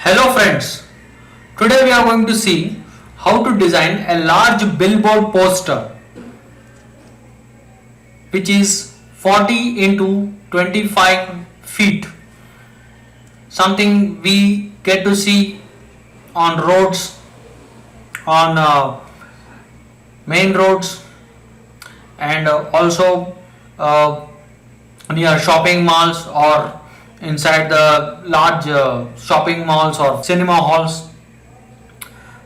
Hello friends, today we are going to see how to design a large billboard poster which is 40 into 25 feet, something we get to see on roads, on main roads, and also uh, near shopping malls or inside the large shopping malls or cinema halls.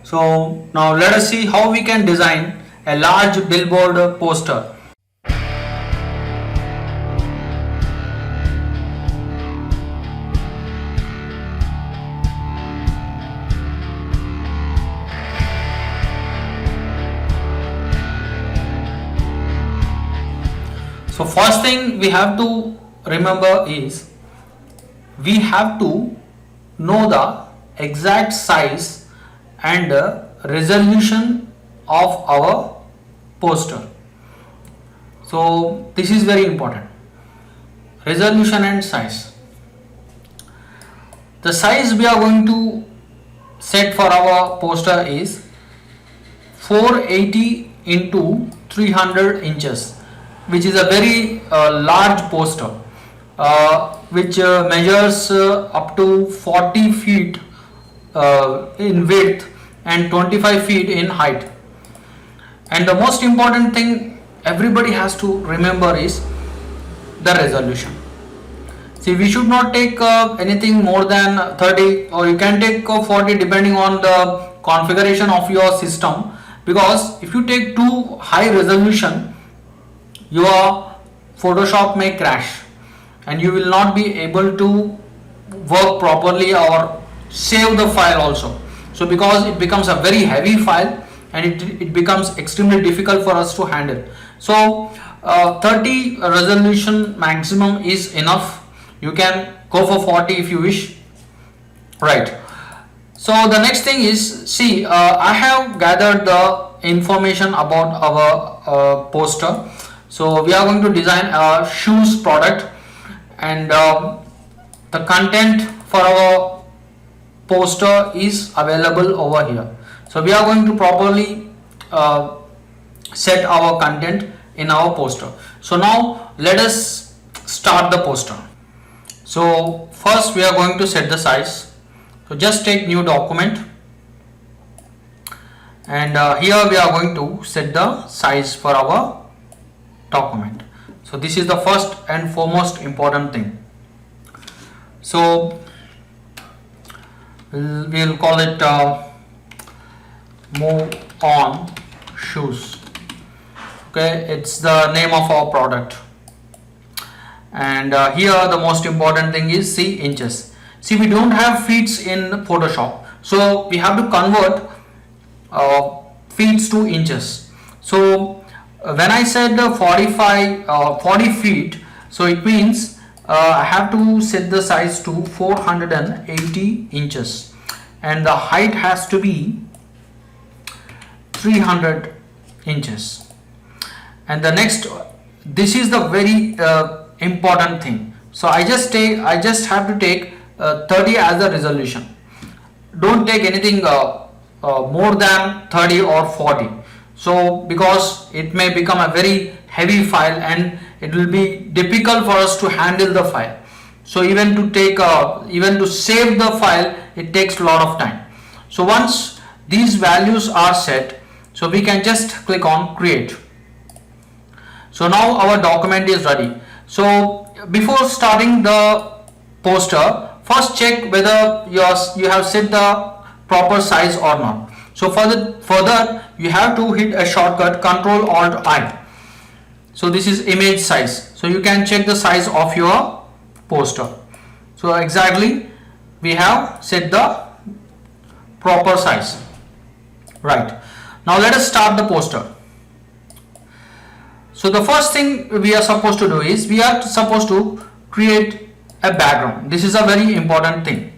So now let us see how we can design a large billboard poster. So first thing we have to remember is we have to know the exact size and resolution of our poster. So this is very important, resolution and size. The size we are going to set for our poster is 480 into 300 inches, which is a very large poster, which measures up to 40 feet in width and 25 feet in height. And the most important thing everybody has to remember is the resolution. See, we should not take anything more than 30, or you can take 40 depending on the configuration of your system, because if you take too high resolution, your Photoshop may crash and you will not be able to work properly or save the file also. So because it becomes a very heavy file and it becomes extremely difficult for us to handle. So 30 resolution maximum is enough. You can go for 40 if you wish. Right. So the next thing is, see, I have gathered the information about our poster. So we are going to design a shoes product, and the content for our poster is available over here. So we are going to properly set our content in our poster. So now let us start the poster. So first we are going to set the size. So just take new document, and here we are going to set the size for our document. So this is the first and foremost important thing. So we'll call it move on shoes. Okay, it's the name of our product. And here the most important thing is, see, inches. See, we don't have feet in Photoshop, so we have to convert feet to inches. So when I said 40 feet, so it means I have to set the size to 480 inches, and the height has to be 300 inches. And the next, this is the very important thing. So I just have to take 30 as the resolution. Don't take anything more than 30 or 40. So because it may become a very heavy file and it will be difficult for us to handle the file. So even to save the file, it takes a lot of time. So once these values are set, so we can just click on create. So now our document is ready. So before starting the poster, first check whether you have set the proper size or not. So for that you have to hit a shortcut Ctrl Alt I. So this is image size. So you can check the size of your poster. So exactly we have set the proper size. Right. Now let us start the poster. So the first thing we are supposed to do is we are supposed to create a background. This is a very important thing.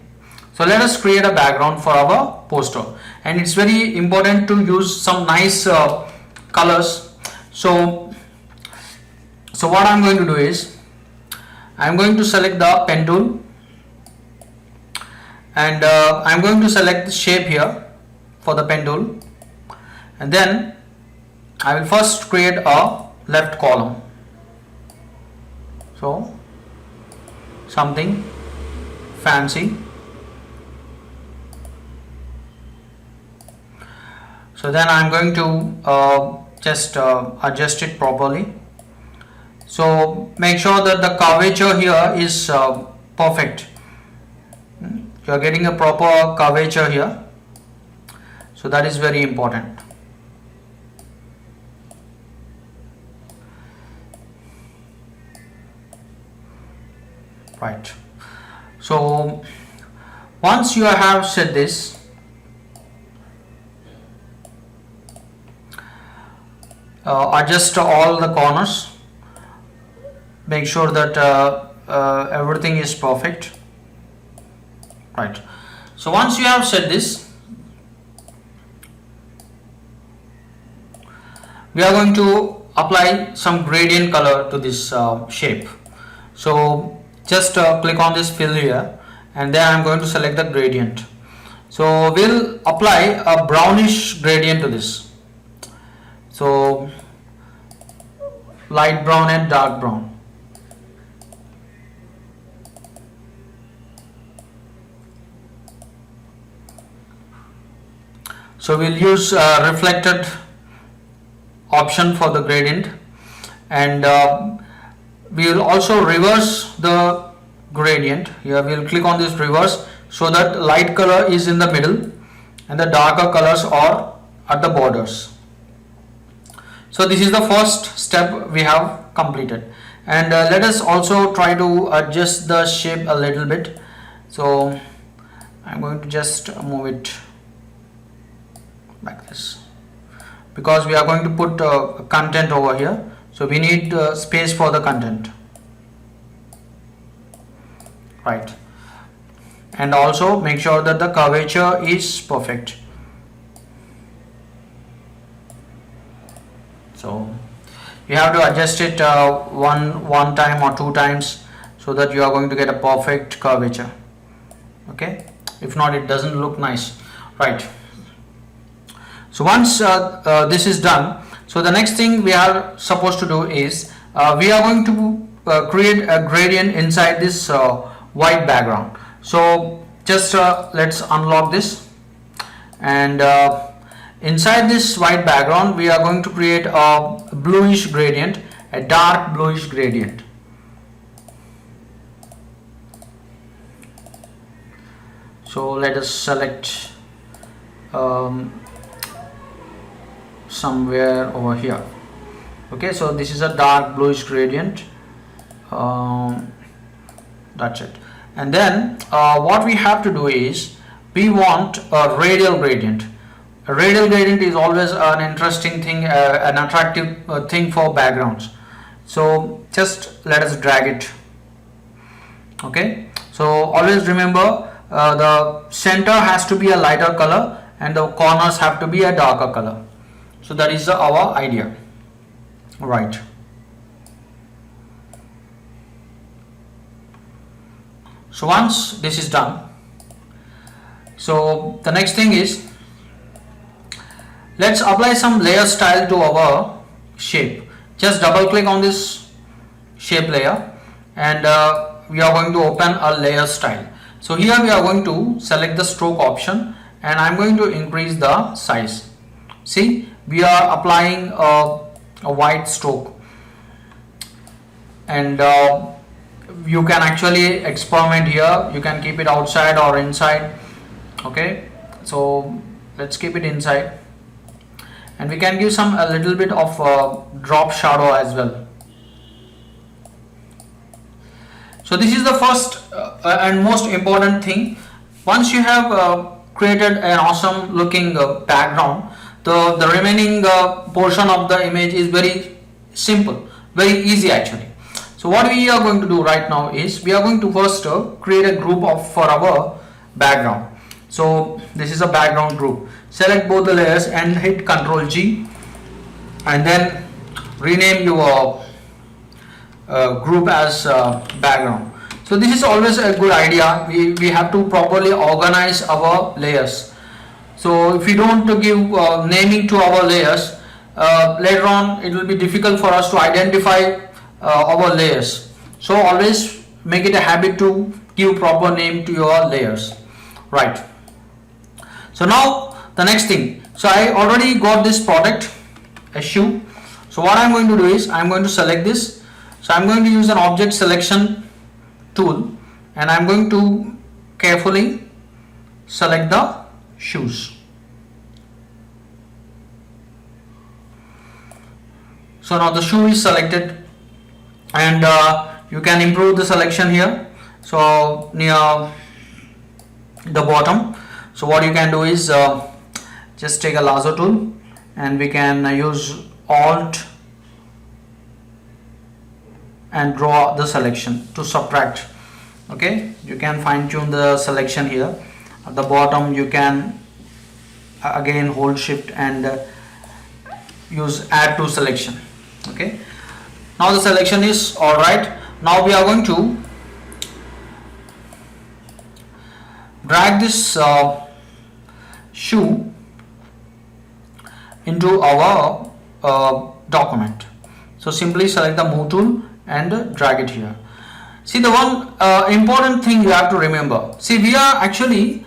So let us create a background for our poster, and it's very important to use some nice colors. So what I'm going to do is I'm going to select the pen tool, and I'm going to select the shape here for the pen tool, and then I will first create a left column. So something fancy. So then I'm going to just adjust it properly. So make sure that the curvature here is perfect. You are getting a proper curvature here. So that is very important. Right. So once you have set this, adjust all the corners, make sure that everything is perfect. Right. So once you have set this, we are going to apply some gradient color to this shape. So just click on this fill here, and then I'm going to select the gradient. So we'll apply a brownish gradient to this. So light brown and dark brown. So we'll use reflected option for the gradient, and we will also reverse the gradient. Here we will click on this reverse, so that light color is in the middle and the darker colors are at the borders. So this is the first step we have completed, and let us also try to adjust the shape a little bit. So I'm going to just move it like this, because we are going to put content over here, so we need space for the content. Right. And also make sure that the curvature is perfect. So you have to adjust it one time or two times, so that you are going to get a perfect curvature. Okay, if not, it doesn't look nice. Right. So once this is done, so the next thing we are supposed to do is we are going to create a gradient inside this white background. So just let's unlock this, and inside this white background we are going to create a bluish gradient, a dark bluish gradient. So let us select somewhere over here. Okay, so this is a dark bluish gradient. That's it. And then what we have to do is we want a radial gradient. A radial gradient is always an interesting thing, an attractive thing for backgrounds. So just let us drag it. Okay, so always remember the center has to be a lighter color and the corners have to be a darker color. So that is our idea. Right. So once this is done, so the next thing is, let's apply some layer style to our shape. Just double click on this shape layer, and we are going to open a layer style. So here we are going to select the stroke option, and I'm going to increase the size. See, we are applying a white stroke, and you can actually experiment here. You can keep it outside or inside. Okay, so let's keep it inside, and we can give a little bit of drop shadow as well. So this is the first and most important thing. Once you have created an awesome looking background, the remaining portion of the image is very simple, very easy actually. So what we are going to do right now is we are going to first create a group for our background. So this is a background group. Select both the layers and hit Ctrl G, and then rename your group as background. So this is always a good idea. We have to properly organize our layers. So if we don't give naming to our layers, later on it will be difficult for us to identify our layers. So always make it a habit to give proper name to your layers, right? So now the next thing, so I already got this product, a shoe. So what I'm going to do is I'm going to select this. So I'm going to use an object selection tool and I'm going to carefully select the shoes. So now the shoe is selected, and you can improve the selection here. So near the bottom, so what you can do is just take a lasso tool and we can use Alt and draw the selection to subtract. Okay, you can fine tune the selection here. At the bottom you can again hold shift and use add to selection. Okay, now the selection is all right. Now we are going to drag this shoe into our document. So simply select the move tool and drag it here. See, the one important thing you have to remember, see, we are actually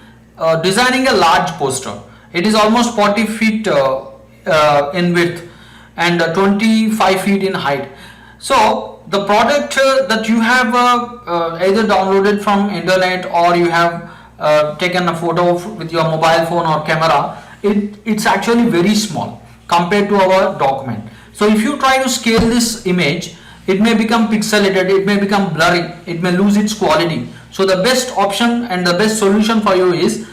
designing a large poster. It is almost 40 feet in width and 25 feet in height. So the product that you have either downloaded from internet or you have taken a photo with your mobile phone or camera, it's actually very small compared to our document. So if you try to scale this image, it may become pixelated, it may become blurry, it may lose its quality. So the best option and the best solution for you is,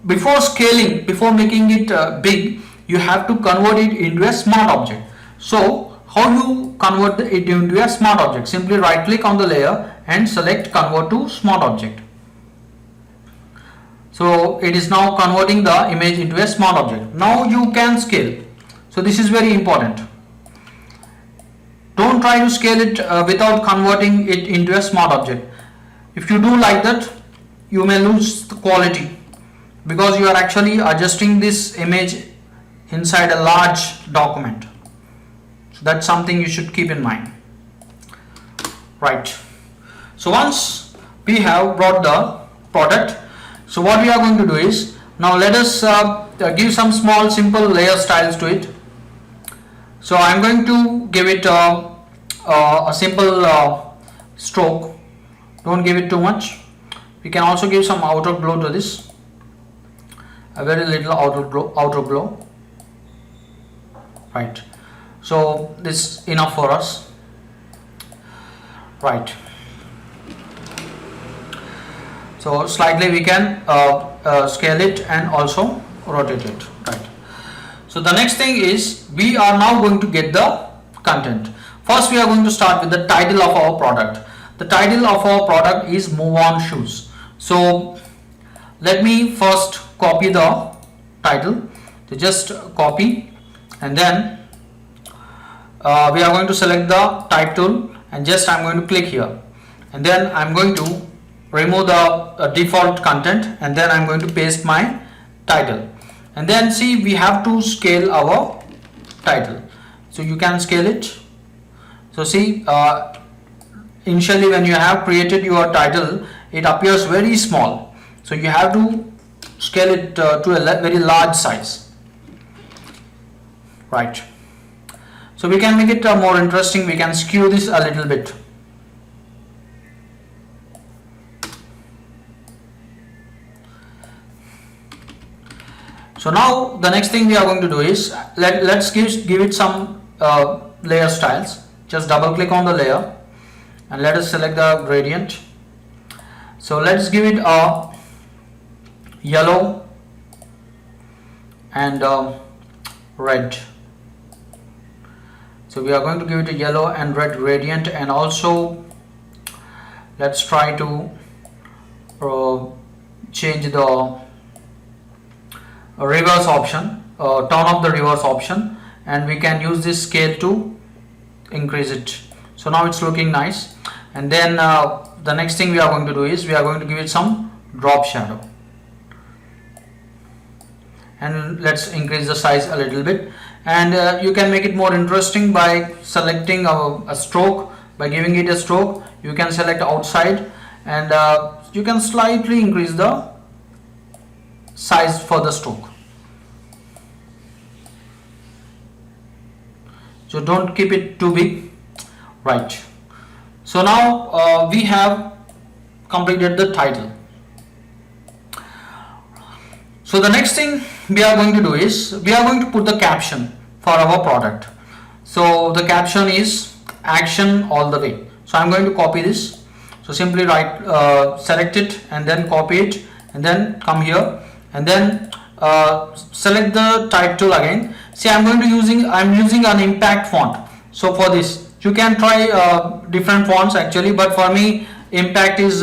before scaling, before making it big, you have to convert it into a smart object. So how you convert it into a smart object? Simply right click on the layer and select convert to smart object. So it is now converting the image into a smart object. Now you can scale. So this is very important. Don't try to scale it without converting it into a smart object. If you do like that, you may lose the quality because you are actually adjusting this image inside a large document. So that's something you should keep in mind. Right. So once we have brought the product, so what we are going to do is, now let us give some small simple layer styles to it. So I'm going to give it a simple stroke. Don't give it too much. We can also give some outer glow to this. A very little outer glow. Right. So this is enough for us. Right. So slightly we can scale it and also rotate it. Right. So the next thing is, we are now going to get the content. First we are going to start with the title of our product. The title of our product is Move On Shoes. So let me first copy the title. So just copy, and then we are going to select the type tool and just I'm going to click here, and then I'm going to remove the default content, and then I'm going to paste my title. And then see, we have to scale our title. So you can scale it. So see, initially when you have created your title, it appears very small. So you have to scale it to a very large size. Right. So we can make it more interesting. We can skew this a little bit. So now the next thing we are going to do is, let's give it some layer styles. Just double click on the layer and let us select the gradient. So let's give it a yellow and red. So we are going to give it a yellow and red gradient, and also let's try to change the reverse option, turn off the reverse option, and we can use this scale to increase it. So now it's looking nice. And then the next thing we are going to do is we are going to give it some drop shadow, and let's increase the size a little bit. And you can make it more interesting by selecting a stroke. By giving it a stroke, you can select outside, and you can slightly increase the size for the stroke. So don't keep it too big. Right. So now we have completed the title. So the next thing we are going to do is we are going to put the caption for our product. So the caption is action all the way. So I'm going to copy this. So simply select it and then copy it, and then come here and then select the type tool again. See, I'm using an impact font. So for this you can try different fonts actually, but for me impact is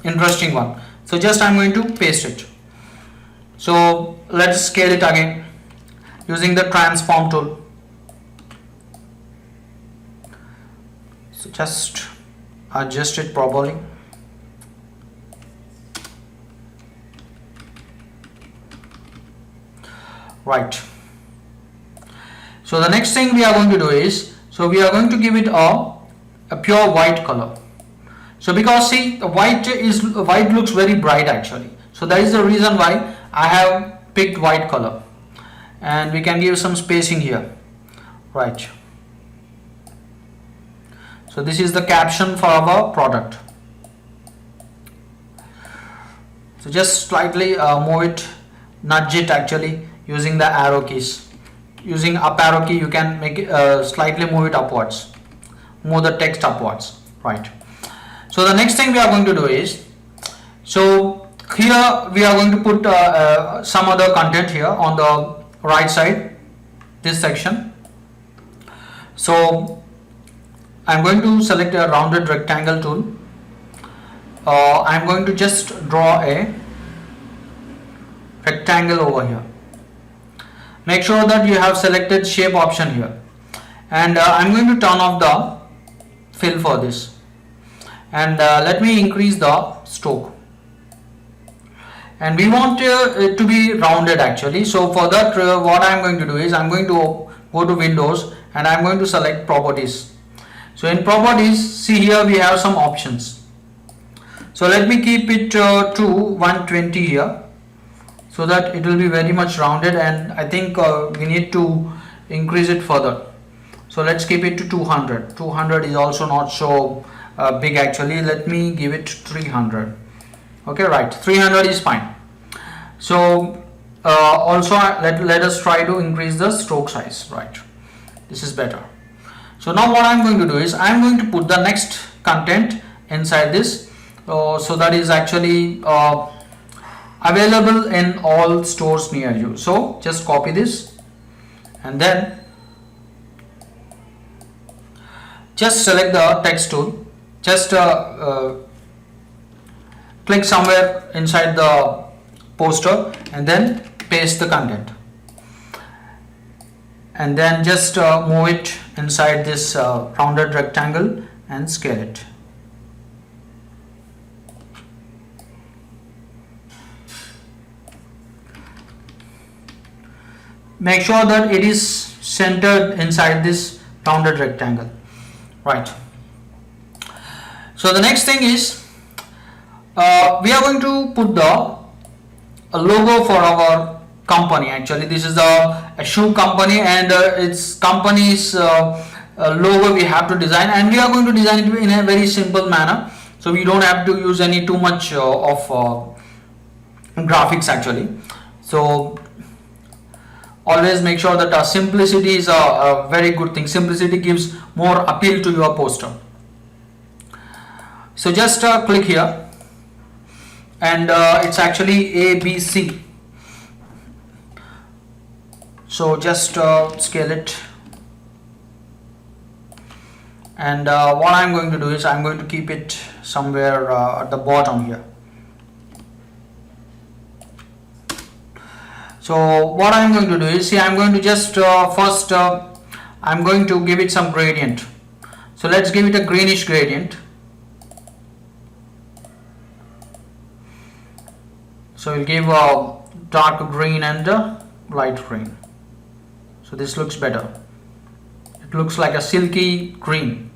interesting one. So just I'm going to paste it. So let's scale it again using the transform tool. So just adjust it properly. Right. So the next thing we are going to do is, so we are going to give it a pure white color. So because see, the white looks very bright actually. So that is the reason why I have picked white color, and we can give some spacing here. Right. So this is the caption for our product. So just slightly move it, nudge it actually using the arrow keys. Using up arrow key you can make it slightly move it upwards, move the text upwards. Right. So the next thing we are going to do is, so here we are going to put some other content here on the right side, this section. So I'm going to select a rounded rectangle tool. I'm going to just draw a rectangle over here. Make sure that you have selected shape option here, and I'm going to turn off the fill for this, and let me increase the stroke, and we want it to be rounded actually. So for that what I'm going to do is I'm going to go to Windows and I'm going to select properties. So in properties, see here we have some options. So let me keep it to 120 here, so that it will be very much rounded, and I think we need to increase it further. So let's keep it to 200. 200 is also not so big actually. Let me give it 300. Okay, right, 300 is fine. So also let us try to increase the stroke size. Right, this is better. So now what I'm going to do is I'm going to put the next content inside this, so that is actually available in all stores near you. So just copy this and then just select the text tool, just click somewhere inside the poster and then paste the content, and then just move it inside this rounded rectangle and scale it. Make sure that it is centered inside this rounded rectangle. Right. So the next thing is we are going to put the logo for our company. Actually this is a shoe company, and its company's logo we have to design, and we are going to design it in a very simple manner, so we don't have to use any too much of graphics actually. So always make sure that simplicity is a very good thing. Simplicity gives more appeal to your poster. So just click here, and it's actually ABC. So just scale it, and what I'm going to do is I'm going to keep it somewhere at the bottom here. So what I'm going to do is, see, I'm going to just first I'm going to give it some gradient. So let's give it a greenish gradient. So we'll give a dark green and a light green. So this looks better. It looks like a silky green.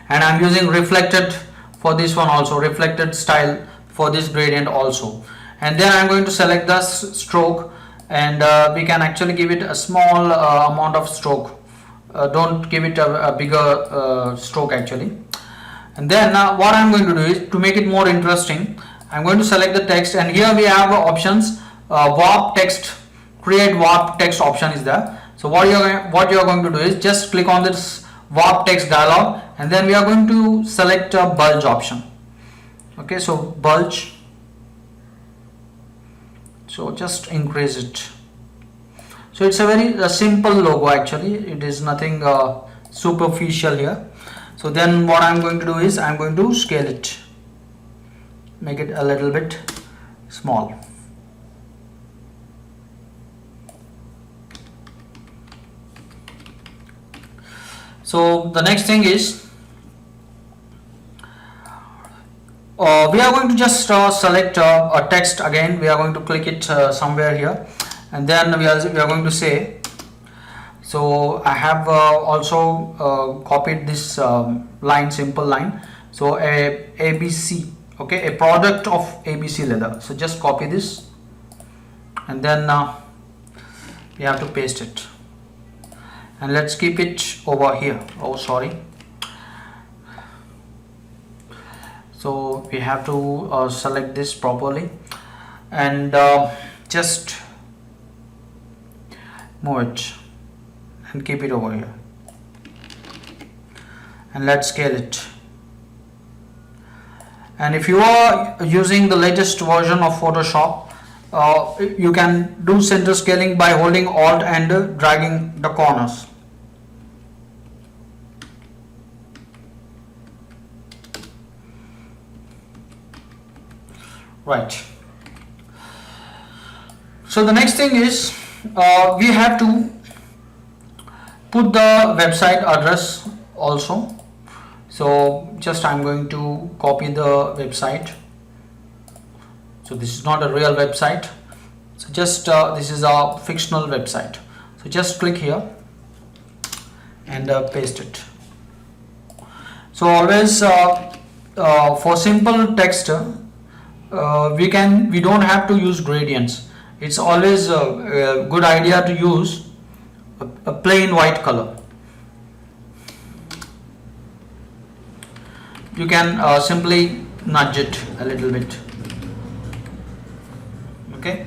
And I'm using reflected for this one also, reflected style for this gradient also. And then I'm going to select the stroke, and we can actually give it a small amount of stroke. Don't give it a bigger stroke actually. And then what I'm going to do is, to make it more interesting, I'm going to select the text, and here we have options. Warp text, create warp text option is there. So what you are going to do is just click on this warp text dialog, and then we are going to select a bulge option. Okay, so bulge. So just increase it. So it's a very simple logo actually. It is nothing superficial here. So then what I'm going to do is, I'm going to scale it, make it a little bit small. So the next thing is, we are going to just select a text again. We are going to click it somewhere here, and then we are going to say, so I have also copied this line, simple line. So a ABC, okay, a product of ABC leather. So just copy this, and then we have to paste it, and let's keep it over here. Oh sorry. So we have to select this properly, and just move it and keep it over here, and let's scale it. And if you are using the latest version of Photoshop, you can do center scaling by holding Alt and dragging the corners. Right. So the next thing is, we have to put the website address also. So just I'm going to copy the website. So this is not a real website. So just this is a fictional website. So just click here and paste it. So always for simple text, we don't have to use gradients. It's always a good idea to use a plain white color. You can simply nudge it a little bit. Okay,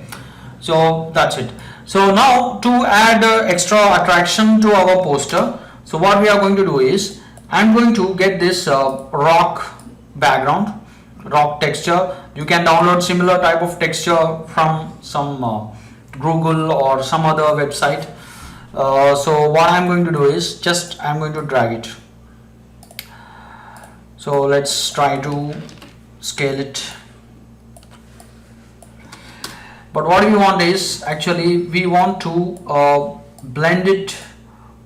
so that's it. So now to add extra attraction to our poster, so what we are going to do is, I'm going to get this rock background, rock texture. You can download similar type of texture from some Google or some other website. So what I'm going to do is, just I'm going to drag it. So let's try to scale it. But what we want is, actually we want to blend it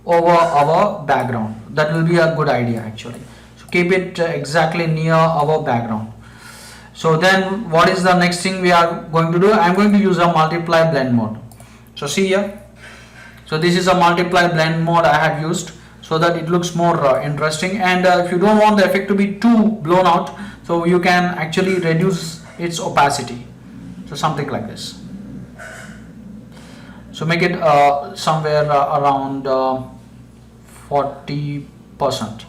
over our background. That will be a good idea actually. So keep it exactly near our background. So then what is the next thing we are going to do? I'm going to use a multiply blend mode. So see here. So this is a multiply blend mode I have used, so that it looks more interesting. And if you don't want the effect to be too blown out, so you can actually reduce its opacity. So something like this. So make it somewhere around 40%.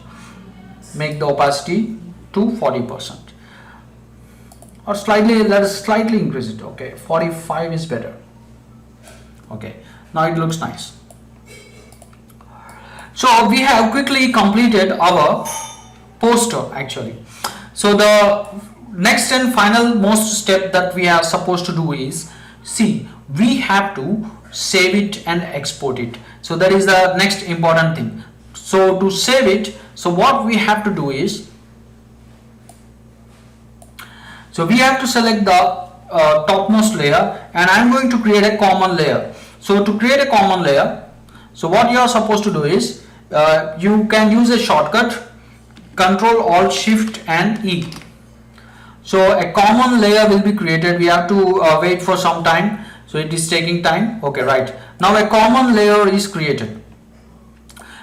Make the opacity to 40%. Or slightly, let us slightly increase it. Okay, 45 is better. Okay, now it looks nice. So we have quickly completed our poster actually. So the next and final most step that we are supposed to do is, see, we have to save it and export it. So that is the next important thing. So to save it, so what we have to do is, so we have to select the topmost layer, and I'm going to create a common layer. So to create a common layer, so what you are supposed to do is, you can use a shortcut, Control Alt Shift and E. So a common layer will be created. We have to wait for some time, so it is taking time. Okay, right, now a common layer is created,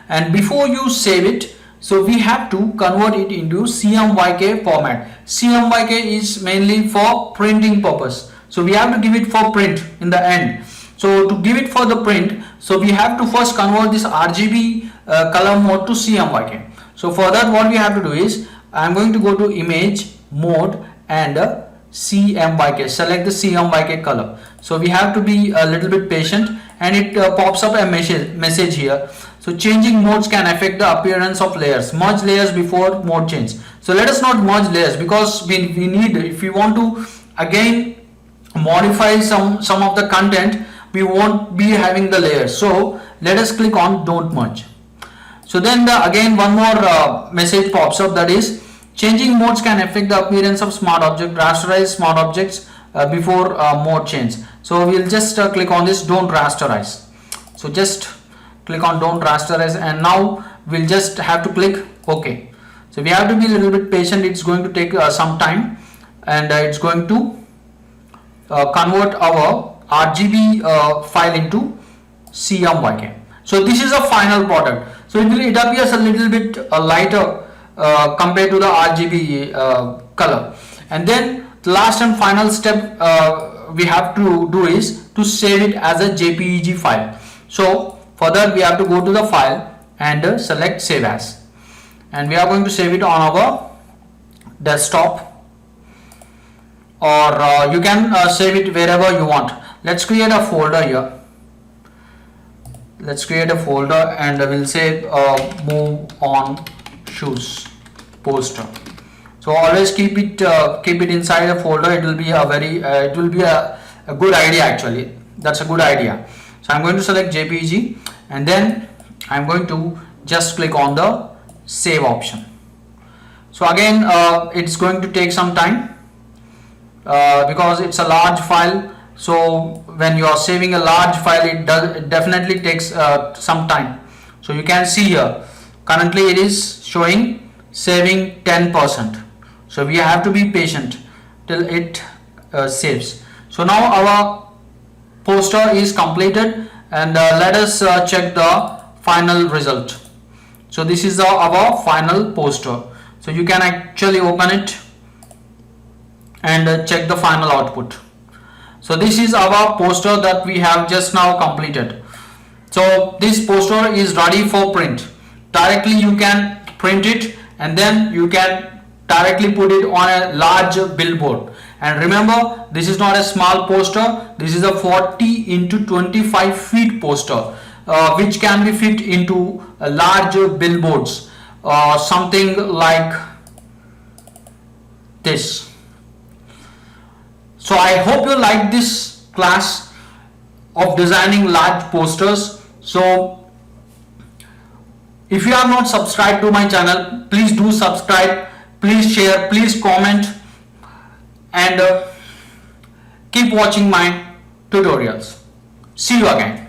and before you save it, so we have to convert it into CMYK format. CMYK is mainly for printing purpose, so we have to give it for print in the end. So to give it for the print, so we have to first convert this RGB color mode to CMYK. So for that, what we have to do is, I'm going to go to image mode and CMYK, select the CMYK color. So we have to be a little bit patient, and it pops up a message here. So changing modes can affect the appearance of layers. Merge layers before mode change. So let us not merge layers, because we need, if we want to again modify some of the content, we won't be having the layers. So let us click on don't merge. So then again one more message pops up, that is, changing modes can affect the appearance of smart object. Rasterize smart objects before mode change. So we'll just click on this don't rasterize. So just click on don't rasterize, and now we'll just have to click OK. So we have to be a little bit patient. It's going to take some time, and it's going to convert our RGB file into CMYK. So this is a final product. So it appears a little bit lighter compared to the RGB color. And then the last and final step we have to do is to save it as a JPEG file. So for that, we have to go to the file and select save as, and we are going to save it on our desktop, or you can save it wherever you want. Let's create a folder here. Let's create a folder, and we'll say move on shoes poster. So always keep it inside a folder. It will be a very it will be a good idea actually. That's a good idea. So I'm going to select JPEG, and then I'm going to just click on the save option. So again it's going to take some time because it's a large file. So when you are saving a large file, it definitely takes some time. So you can see here currently it is showing saving 10%. So we have to be patient till it saves. So now our poster is completed, and let us check the final result. So this is our final poster. So you can actually open it and check the final output. So this is our poster that we have just now completed. So this poster is ready for print. Directly you can print it, and then you can directly put it on a large billboard. And remember, this is not a small poster. This is a 40 into 25 feet poster, which can be fit into large billboards, something like this. So I hope you like this class of designing large posters. So if you have not subscribed to my channel, please do subscribe, please share, please comment, and keep watching my tutorials. See you again.